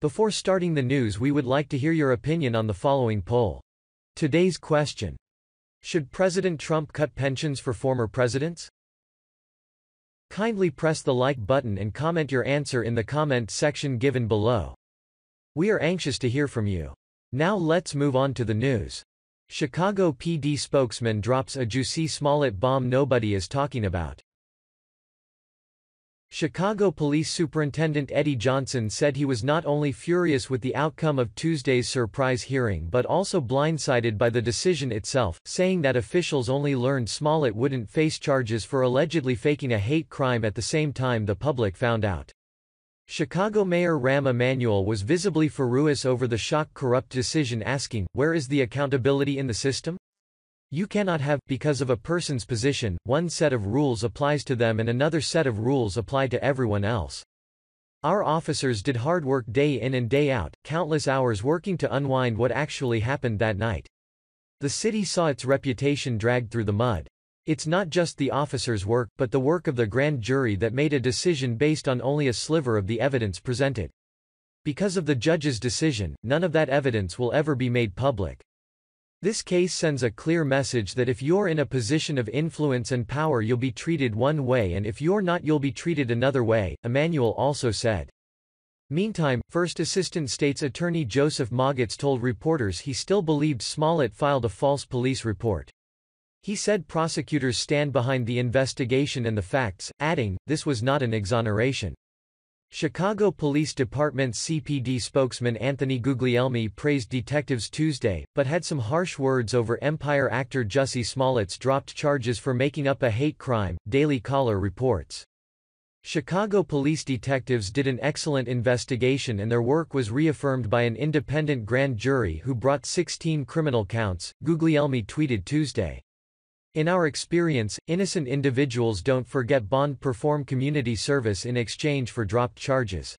Before starting the news, we would like to hear your opinion on the following poll. Today's question: should President Trump cut pensions for former presidents? Kindly press the like button and comment your answer in the comment section given below. We are anxious to hear from you. Now let's move on to the news. Chicago PD spokesman drops AJussie Smollett bomb nobody is talking about. Chicago Police Superintendent Eddie Johnson said he was not only furious with the outcome of Tuesday's surprise hearing but also blindsided by the decision itself, saying that officials only learned Smollett wouldn't face charges for allegedly faking a hate crime at the same time the public found out. Chicago Mayor Rahm Emanuel was visibly furious over the shock corrupt decision, asking, "Where is the accountability in the system? You cannot have, because of a person's position, one set of rules applies to them and another set of rules apply to everyone else. Our officers did hard work day in and day out, countless hours working to unwind what actually happened that night. The city saw its reputation dragged through the mud. It's not just the officers' work, but the work of the grand jury that made a decision based on only a sliver of the evidence presented. Because of the judge's decision, none of that evidence will ever be made public. This case sends a clear message that if you're in a position of influence and power you'll be treated one way and if you're not you'll be treated another way," Emanuel also said. Meantime, First Assistant State's Attorney Joseph Moggetts told reporters he still believed Smollett filed a false police report. He said prosecutors stand behind the investigation and the facts, adding, "This was not an exoneration." Chicago Police Department's CPD spokesman Anthony Guglielmi praised detectives Tuesday, but had some harsh words over Empire actor AJussie Smollett's dropped charges for making up a hate crime, Daily Caller reports. Chicago police detectives did an excellent investigation and their work was reaffirmed by an independent grand jury who brought 16 criminal counts, Guglielmi tweeted Tuesday. "In our experience, innocent individuals don't forget bond perform community service in exchange for dropped charges.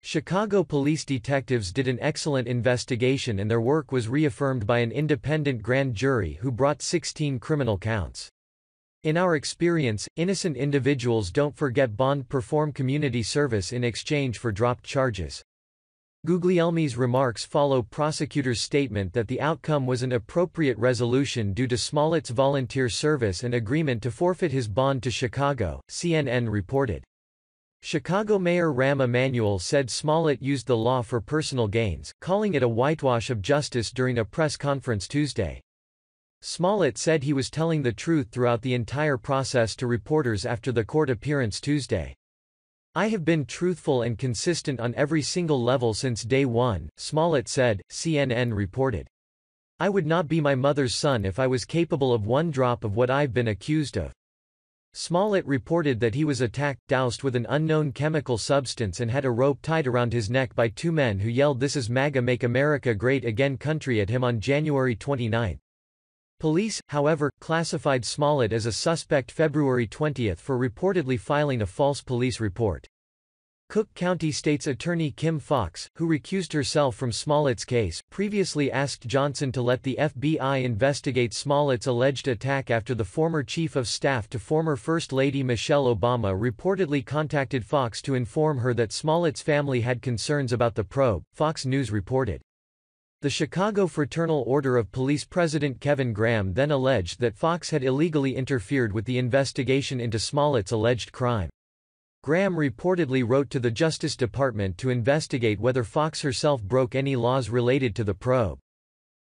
Chicago police detectives did an excellent investigation and their work was reaffirmed by an independent grand jury who brought 16 criminal counts. In our experience, innocent individuals don't forget bond perform community service in exchange for dropped charges." Guglielmi's remarks follow prosecutors' statement that the outcome was an appropriate resolution due to Smollett's volunteer service and agreement to forfeit his bond to Chicago, CNN reported. Chicago Mayor Rahm Emanuel said Smollett used the law for personal gains, calling it a whitewash of justice during a press conference Tuesday. Smollett said he was telling the truth throughout the entire process to reporters after the court appearance Tuesday. "I have been truthful and consistent on every single level since day one," Smollett said, CNN reported. "I would not be my mother's son if I was capable of one drop of what I've been accused of." Smollett reported that he was attacked, doused with an unknown chemical substance and had a rope tied around his neck by two men who yelled "This is MAGA, Make America Great Again country" at him on January 29. Police, however, classified Smollett as a suspect February 20 for reportedly filing a false police report. Cook County State's Attorney Kim Foxx, who recused herself from Smollett's case, previously asked Johnson to let the FBI investigate Smollett's alleged attack after the former chief of staff to former First Lady Michelle Obama reportedly contacted Foxx to inform her that Smollett's family had concerns about the probe, Fox News reported. The Chicago Fraternal Order of Police President Kevin Graham then alleged that Foxx had illegally interfered with the investigation into Smollett's alleged crime. Graham reportedly wrote to the Justice Department to investigate whether Foxx herself broke any laws related to the probe.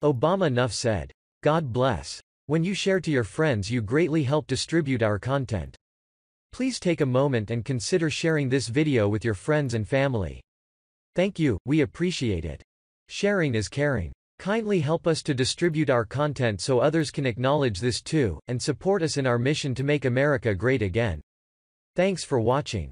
Obama Nuff said, "God bless. When you share to your friends you greatly help distribute our content. Please take a moment and consider sharing this video with your friends and family. Thank you, we appreciate it. Sharing is caring. Kindly help us to distribute our content so others can acknowledge this too, and support us in our mission to make America great again. Thanks for watching."